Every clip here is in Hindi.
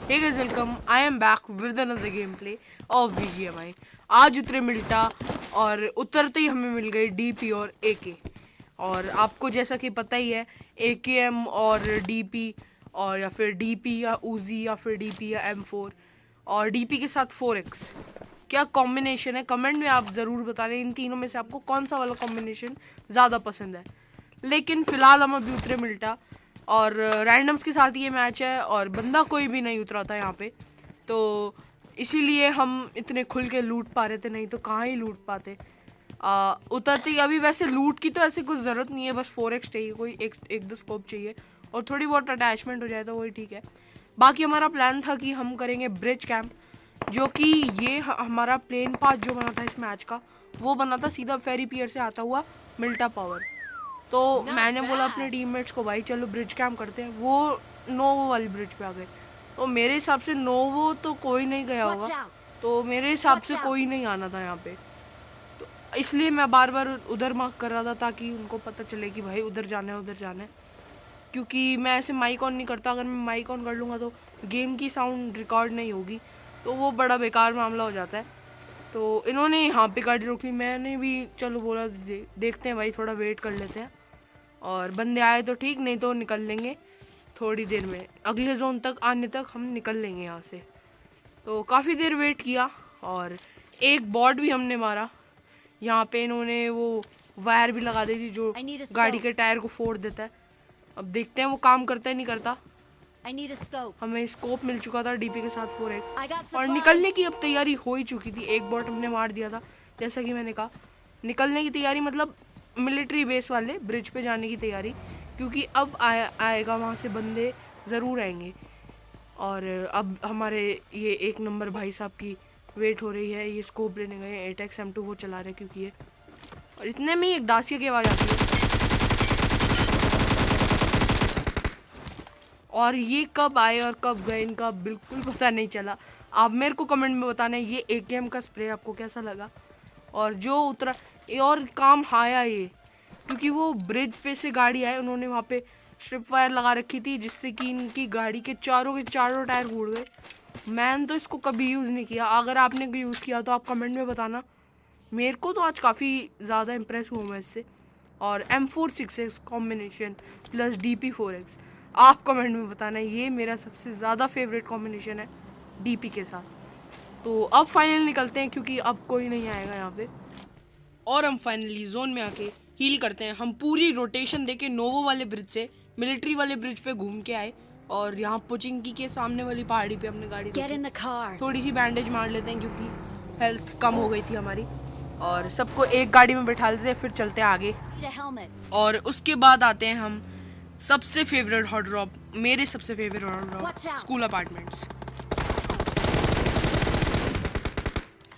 Hey guys, welcome. I am back with another gameplay of VGMI. आज उतरे मिल्टा और उतरते ही हमें मिल गई डीपी और एके। और आपको जैसा कि पता ही है, एकेएम और डीपी और या फिर डीपी या उजी या फिर डीपी या M4 और डीपी के साथ 4x क्या कॉम्बिनेशन है। कमेंट में आप ज़रूर बता रहे इन तीनों में से आपको कौन सा वाला कॉम्बिनेशन ज़्यादा पसंद है। लेकिन फ़िलहाल हम अभी उतरे मिल्टा और रैंडम्स के साथ ये मैच है और बंदा कोई भी नहीं उतरा था यहाँ पे, तो इसीलिए हम इतने खुल के लूट पा रहे थे, नहीं तो कहाँ ही लूट पाते। उतरते ही अभी वैसे लूट की तो ऐसे कुछ ज़रूरत नहीं है, बस 4x चाहिए, कोई एक दो स्कोप चाहिए और थोड़ी बहुत अटैचमेंट हो जाए तो वही ठीक है। बाकी हमारा प्लान था कि हम करेंगे ब्रिज कैंप, जो कि ये हमारा प्लेन पाथ जो बना था इस मैच का, वो बना था सीधा फेरी पियर से आता हुआ मिल्टा पावर। तो मैंने बोला अपने टीममेट्स को, भाई चलो ब्रिज कैंप करते हैं। वो नोवो वाली ब्रिज पे आ गए, तो मेरे हिसाब से नोवो तो कोई नहीं गया होगा, तो मेरे हिसाब से कोई नहीं आना था यहाँ पे। तो इसलिए मैं बार बार उधर मार्क कर रहा था ताकि उनको पता चले कि भाई उधर जाना है उधर जाना है। क्योंकि मैं ऐसे माइक ऑन नहीं करता, अगर मैं माइक ऑन कर लूँगा तो गेम की साउंड रिकॉर्ड नहीं होगी, तो वो बड़ा बेकार मामला हो जाता है। तो इन्होंने यहाँ पे गाड़ी रोक ली, मैंने भी चलो बोला देखते हैं भाई, थोड़ा वेट कर लेते हैं और बंदे आए तो ठीक, नहीं तो निकल लेंगे थोड़ी देर में। अगले जोन तक आने तक हम निकल लेंगे यहाँ से। तो काफ़ी देर वेट किया और एक बॉट भी हमने मारा। यहाँ पे इन्होंने वो वायर भी लगा दी थी जो गाड़ी के टायर को फोड़ देता है। अब देखते हैं वो काम करता है नहीं करता। हमें स्कोप मिल चुका था डीपी के साथ 4x और निकलने की अब तैयारी हो ही चुकी थी। एक बॉट हमने मार दिया था, जैसा कि मैंने कहा। निकलने की तैयारी मतलब मिलिट्री बेस वाले ब्रिज पे जाने की तैयारी, क्योंकि अब आएगा वहाँ से बंदे ज़रूर आएंगे। और अब हमारे ये एक नंबर भाई साहब की वेट हो रही है, ये स्कोप लेने गए 8x M2 वो चला रहे क्योंकि ये, और इतने में ही एक डासिया की आवाज़ आती है। और ये कब आए और कब गए इनका बिल्कुल पता नहीं चला। आप मेरे को कमेंट में बताना ये एकेएम का स्प्रे आपको कैसा लगा। और जो उतरा ये और काम आया ये, क्योंकि वो ब्रिज पे से गाड़ी आए, उन्होंने वहाँ पे स्ट्रिप वायर लगा रखी थी जिससे कि इनकी गाड़ी के चारों टायर उड़ गए। मैंने तो इसको कभी यूज़ नहीं किया, अगर आपने कोई यूज़ किया तो आप कमेंट में बताना। मेरे को तो आज काफ़ी ज़्यादा इम्प्रेस हुआ मैं इससे। और M4 6x combination plus DP 4x, आप कमेंट में बताना, ये मेरा सबसे ज़्यादा फेवरेट कॉम्बिनेशन है DP के साथ। तो अब फाइनल निकलते हैं क्योंकि अब कोई नहीं आएगा यहाँ पे, और हम फाइनली जोन में आके हील करते हैं। हम पूरी रोटेशन देके नोवो वाले ब्रिज से मिलिट्री वाले ब्रिज पे घूम के आए और यहाँ पोचिंकी के सामने वाली पहाड़ी पे हमने गाड़ी रोकी। थोड़ी सी बैंडेज मार लेते हैं क्योंकि हेल्थ कम हो गई थी हमारी, और सबको एक गाड़ी में बैठा देते हैं, फिर चलते हैं आगे। और उसके बाद आते हैं हम सबसे फेवरेट हॉट ड्रॉप, मेरे सबसे favourite hot drop school apartments.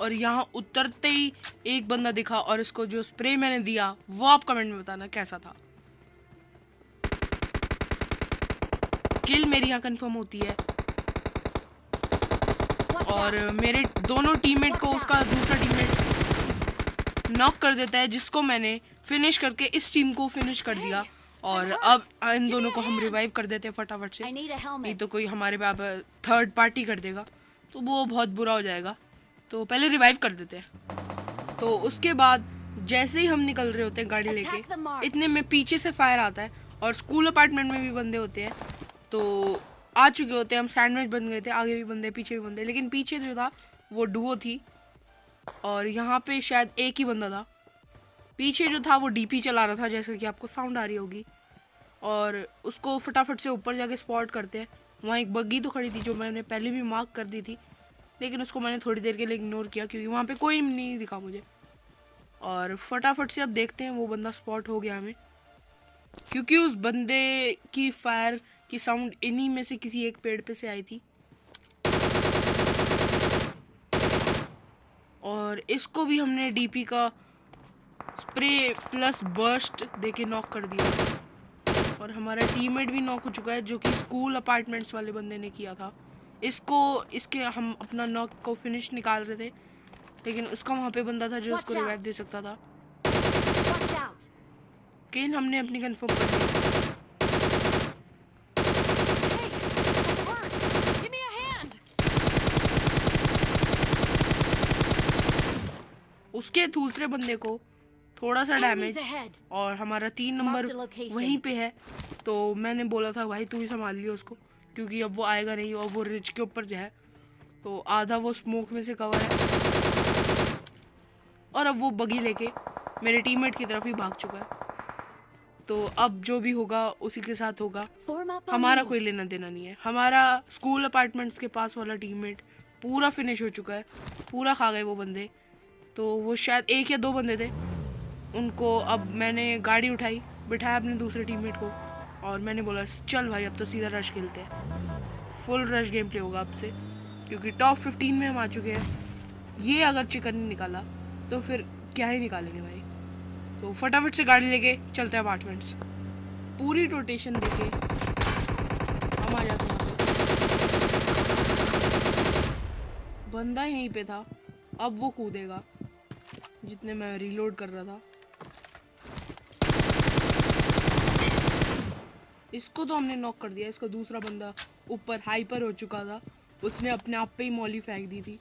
और यहाँ उतरते ही एक बंदा दिखा और इसको जो स्प्रे मैंने दिया वो आप कमेंट में बताना कैसा था। किल मेरी यहाँ कंफर्म होती है और मेरे दोनों टीममेट को उसका दूसरा टीममेट नॉक कर देता है, जिसको मैंने फिनिश करके इस टीम को फिनिश कर दिया। और अब इन दोनों को हम रिवाइव कर देते हैं फटाफट से, नहीं तो कोई हमारे पे अब थर्ड पार्टी कर देगा तो वो बहुत बुरा हो जाएगा। तो पहले रिवाइव कर देते हैं। तो उसके बाद जैसे ही हम निकल रहे होते हैं गाड़ी लेके, इतने में पीछे से फायर आता है और स्कूल अपार्टमेंट में भी बंदे होते हैं, तो आ चुके होते हैं। हम सैंडविच बन गए थे, आगे भी बंदे पीछे भी बंदे, लेकिन पीछे जो था वो डुओ थी और यहाँ पे शायद एक ही बंदा था। पीछे जो था वो डीपी चला रहा था, जैसे कि आपको साउंड आ रही होगी, और उसको फटाफट से ऊपर जाके स्पॉट करते हैं। वहाँ एक बग्गी तो खड़ी थी जो मैंने पहले भी मार्क कर दी थी, लेकिन उसको मैंने थोड़ी देर के लिए इग्नोर किया क्योंकि वहाँ पे कोई नहीं दिखा मुझे। और फटाफट से अब देखते हैं, वो बंदा स्पॉट हो गया हमें, क्योंकि उस बंदे की फायर की साउंड इन्हीं में से किसी एक पेड़ पे से आई थी। और इसको भी हमने डीपी का स्प्रे प्लस बर्स्ट देके नॉक कर दिया। और हमारा टीममेट भी नॉक हो चुका है, जो कि स्कूल अपार्टमेंट्स वाले बंदे ने किया था। इसके हम अपना नॉक को फिनिश निकाल रहे थे, लेकिन उसका वहाँ पे बंदा था जो उसको रिवाइव दे सकता था। लेकिन हमने अपनी कंफर्म कर दी। उसके दूसरे बंदे को थोड़ा सा डैमेज और हमारा 3 नंबर वहीं पे है। तो मैंने बोला था भाई तू ही संभाल लियो उसको, क्योंकि अब वो आएगा नहीं और वो रिज के ऊपर जो है, तो आधा वो स्मोक में से कवर है और अब वो बगी लेके मेरे टीममेट की तरफ ही भाग चुका है। तो अब जो भी होगा उसी के साथ होगा, हमारा कोई लेना देना नहीं है। हमारा स्कूल अपार्टमेंट्स के पास वाला टीममेट पूरा फिनिश हो चुका है, पूरा खा गए वो बंदे। तो वो शायद 1 या 2 बंदे थे, उनको अब मैंने गाड़ी उठाई, बिठाया अपने दूसरे टीममेट को और मैंने बोला चल भाई अब तो सीधा रश खेलते हैं। फुल रश गेम प्ले होगा आपसे, क्योंकि टॉप 15 में हम आ चुके हैं। ये अगर चिकन नहीं निकाला तो फिर क्या ही निकालेंगे भाई। तो फटाफट से गाड़ी लेके चलते हैं अपार्टमेंट्स, पूरी रोटेशन देके हम आ जाते हैं। बंदा यहीं पे था, अब वो कूदेगा जितने मैं रीलोड कर रहा था। इसको तो हमने नॉक कर दिया। इसका दूसरा बंदा ऊपर हाइपर हो चुका था, उसने अपने आप पे ही मॉली फेंक दी थी,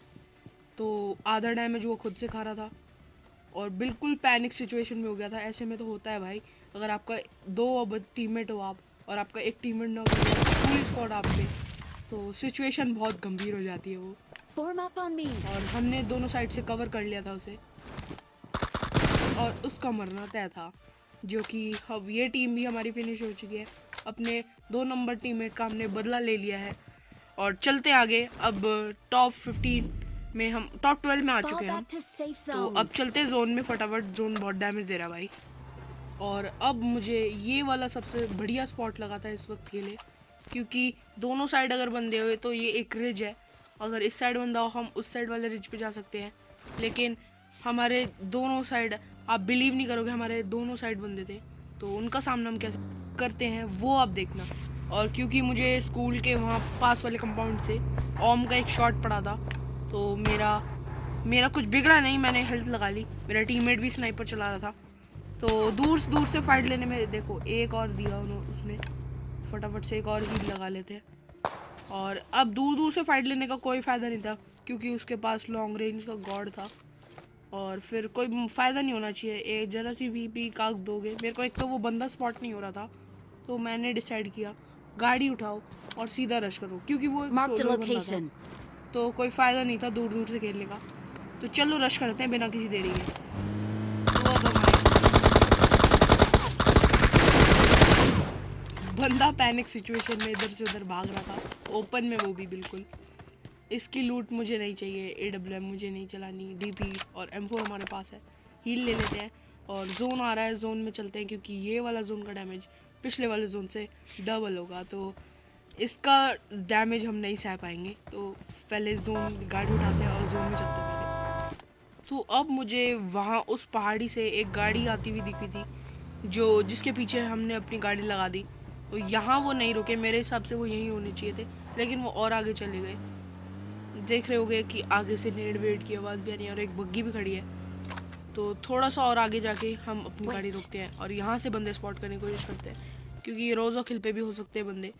तो आधा डैमेज वो खुद से खा रहा था और बिल्कुल पैनिक सिचुएशन में हो गया था। ऐसे में तो होता है भाई, अगर आपका 2 टीममेट हो आप और आपका एक टीममेट नॉक हो गया, पूरी स्क्वाड आप पे, तो सिचुएशन बहुत गंभीर हो जाती है वो। और हमने दोनों साइड से कवर कर लिया था उसे और उसका मरना तय था, जो कि अब ये टीम भी हमारी फिनिश हो चुकी है। अपने 2 नंबर टीममेट का हमने बदला ले लिया है और चलते आगे। अब टॉप 15 में हम टॉप 12 में आ चुके हैं हम, तो अब चलते जोन में फटाफट। जोन बहुत डैमेज दे रहा भाई। और अब मुझे ये वाला सबसे बढ़िया स्पॉट लगा था इस वक्त के लिए, क्योंकि दोनों साइड अगर बंदे हुए तो ये एक रिज है, अगर इस साइड बंदा हो हम उस साइड वाले रिज पे जा सकते हैं। लेकिन हमारे दोनों साइड, आप बिलीव नहीं करोगे, हमारे दोनों साइड बंदे थे, तो उनका सामना हम कैसे करते हैं वो आप देखना। और क्योंकि मुझे स्कूल के वहाँ पास वाले कंपाउंड से ओम का एक शॉट पड़ा था, तो मेरा कुछ बिगड़ा नहीं, मैंने हेल्थ लगा ली। मेरा टीममेट भी स्नाइपर चला रहा था, तो दूर से फाइट लेने में देखो एक और दिया उसने, फटाफट से एक और हील लगा लेते हैं। और अब दूर से फाइट लेने का कोई फ़ायदा नहीं था, क्योंकि उसके पास लॉन्ग रेंज का गॉड था और फिर कोई फ़ायदा नहीं होना चाहिए। एक जरा सी भी काग दोगे मेरे को, एक तो वो बंदा स्पॉट नहीं हो रहा था, तो मैंने डिसाइड किया गाड़ी उठाओ और सीधा रश करो, क्योंकि वो एक सोलो बंदा था, तो कोई फ़ायदा नहीं था दूर से खेलने का। तो चलो रश करते हैं बिना किसी देरी के। बंदा पैनिक सिचुएशन में इधर से उधर भाग रहा था, ओपन में वो भी बिल्कुल। इसकी लूट मुझे नहीं चाहिए, AWM मुझे नहीं चलानी, DP और M4 हमारे पास है। हील ले लेते हैं और जोन आ रहा है, जोन में चलते हैं, क्योंकि ये वाला जोन का डैमेज पिछले वाले जोन से डबल होगा, तो इसका डैमेज हम नहीं सह पाएंगे। तो पहले जोन गाड़ी उठाते हैं और जोन में चलते हैं पहले। तो अब मुझे वहाँ उस पहाड़ी से एक गाड़ी आती हुई दिखी थी, जिसके पीछे हमने अपनी गाड़ी लगा दी। तो यहाँ वो नहीं रुके, मेरे हिसाब से वो यहीं होने चाहिए थे, लेकिन वो और आगे चले गए। देख रहे होगे कि आगे से नेड वेड की आवाज़ भी आ रही है और एक बग्गी भी खड़ी है। तो थोड़ा सा और आगे जाके हम अपनी गाड़ी रोकते हैं और यहाँ से बंदे स्पॉट करने की कोशिश करते हैं, क्योंकि रोज़ो किल पे भी हो सकते हैं बंदे,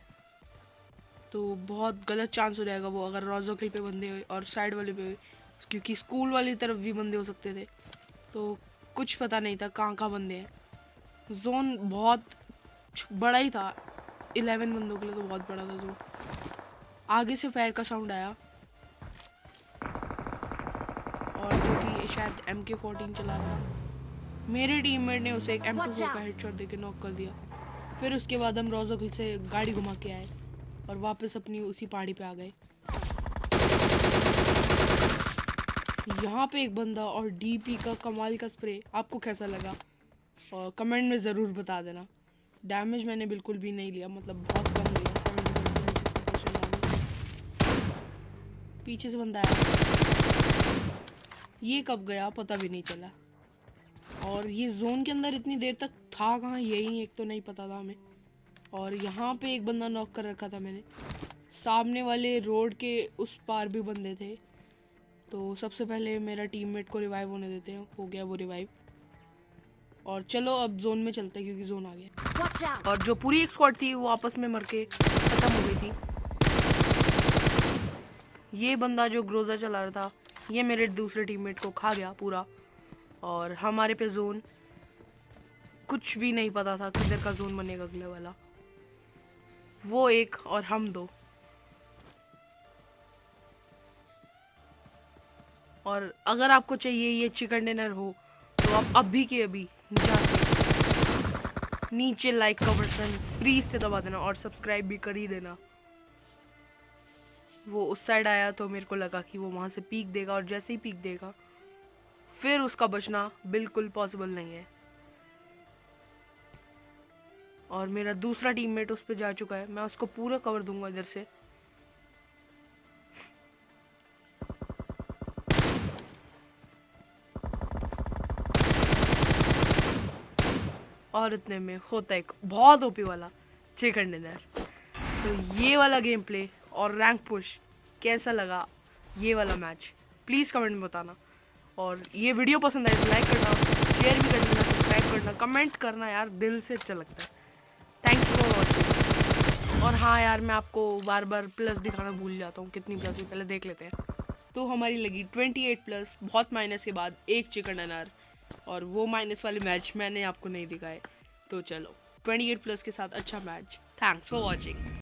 तो बहुत गलत चांस हो जाएगा वो अगर रोज़ो किल पे बंदे हुए और साइड वाले पे हुए, क्योंकि स्कूल वाली तरफ भी बंदे हो सकते थे, तो कुछ पता नहीं था कहाँ बंदे हैं। जोन बहुत बड़ा ही था, 11 बंदों के लिए तो बहुत बड़ा था जोन। आगे से फायर का साउंड आया और जो कि शायद MK14 चला रहा था। मेरे टीममेट ने उसे एक M24 का हेडशॉट देके नॉक कर दिया। फिर उसके बाद हम रोज़ोकिल से गाड़ी घुमा के आए और वापस अपनी उसी पहाड़ी पे आ गए। यहाँ पे एक बंदा और DP का कमाल का स्प्रे आपको कैसा लगा और कमेंट में ज़रूर बता देना। डैमेज मैंने बिल्कुल भी नहीं लिया, मतलब बहुत कम लिया, 70% 60% डैमेज। पीछे से बंदा आया, ये कब गया पता भी नहीं चला, और ये जोन के अंदर इतनी देर तक था कहाँ, यही एक तो नहीं पता था हमें। और यहाँ पे एक बंदा नॉक कर रखा था मैंने, सामने वाले रोड के उस पार भी बंदे थे। तो सबसे पहले मेरा टीममेट को रिवाइव होने देते हैं, हो गया वो रिवाइव। और चलो अब जोन में चलते हैं, क्योंकि जोन आ गया। और जो पूरी एक स्क्वाड थी वो आपस में मर के ख़त्म हो गई थी। ये बंदा जो ग्रोजा चला रहा था, ये मेरे दूसरे टीममेट को खा गया पूरा, और हमारे पे जोन कुछ भी नहीं पता था किधर का जोन बनेगा अगले वाला। वो एक और हम दो। और अगर आपको चाहिए ये चिकन डिनर हो तो आप अभी के अभी जाके नीचे लाइक का बटन प्लीज से दबा देना और सब्सक्राइब भी कर ही देना। वो उस साइड आया तो मेरे को लगा कि वो वहाँ से पीक देगा, और जैसे ही पीक देगा फिर उसका बचना बिल्कुल पॉसिबल नहीं है। और मेरा दूसरा टीममेट उस पर जा चुका है, मैं उसको पूरा कवर दूंगा इधर से। और इतने में होता एक बहुत ओपी वाला चिकन डिनर। तो ये वाला गेम प्ले और रैंक पुश कैसा लगा ये वाला मैच, प्लीज़ कमेंट में बताना। और ये वीडियो पसंद आए तो लाइक करना, शेयर भी कर देना, सब्सक्राइब करना, कमेंट करना यार, दिल से अच्छा लगता है। Thank you for watching. और हाँ यार, मैं आपको बार बार प्लस दिखाना भूल जाता हूँ, कितनी प्लस है पहले देख लेते हैं। तो हमारी लगी 28 प्लस, बहुत माइनस के बाद एक चिकन डिनर, और वो माइनस वाले मैच मैंने आपको नहीं दिखाए। तो चलो 28 प्लस के साथ अच्छा मैच। Thanks for watching.